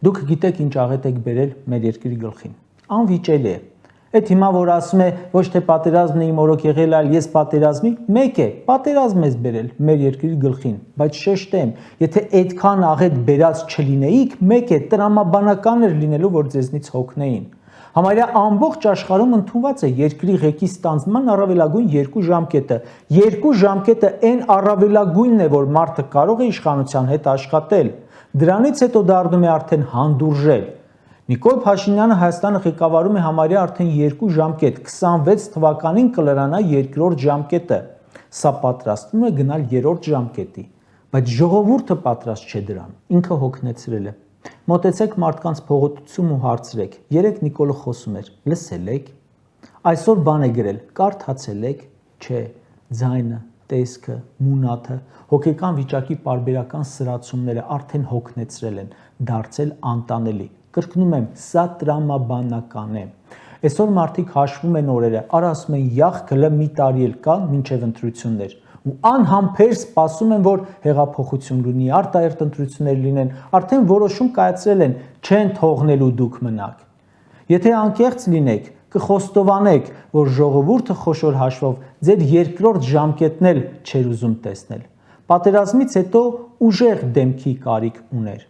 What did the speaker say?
Դուք գիտեք ինչ աղետ եք բերել մեր երկրի գլխին։ Անվիճելի է։ Այդ հիմա որ ասում է ոչ թե պատերազմն է իմ օրոք եղել, այլ ես պատերազմի, մեկ է, պատերազմ ես բերել մեր երկրի գլխին, բայց շեշտեմ, եթե այդքան աղետ բերած չլինեիք, մեկ է, տրամաբանական էր լինելու, որ ձեզնից հոգնեին։ Համարյա ամբողջ աշխարհում ընդունված է երկրի ղեկի ստանձնման առավելագույն 2 ժամկետը։ 2 ժամկետը այն առավելագույնն է, որ մարդը կարող է իշխանության հետ աշխատել։ Դրանից հետո դառնում է արդեն հանդուրժել։ Նիկոլ Փաշինյանը Հայաստանը ղեկավարում է համարյա արդեն 2 ժամկետ, 26 թվականին կլրանա 2-րդ ժամկետը։ Սա պատրաստվում է գնալ 3-րդ ժամկետի, բայց ժողովուրդը պատրաստ չէ դրան, ինքը հոգնեցրել է։ Մոտեցեք մարդկանց փողոցում ու հարցրեք, երեք Նիկոլը խոսում էր, լսել եք, այսօր բան է գրել, կարդացել եք, չէ, ձայնը, տեսքը, մունաթը, հոգեկան վիճակի պարբերական սրացումները արդեն հոգնեցրել են, դարձել անտանելի։ Կրկնում եմ, սա տրամաբանական է։ Այսօր մարդիկ հաշվում են օրերը, արա ասում են յախքլը մի տարի էլ կա մինչև ընտրություններ։ Ու անհամբեր սպասում են, որ հեղափոխություն լինի, արտահերթ ընտրություններ լինեն, արդեն որոշում կայացրել են, չեն թողնելու դուք մնաք։ Եթե անկեղծ լինեք, կխոստովանեք, որ ժողովուրդը խոշոր հաշվով ձեր 2-րդ ժամկետն էլ չէր ուզում տեսնել։ Պատերազմից հետո ուժեղ դեմքի կարիք ուներ։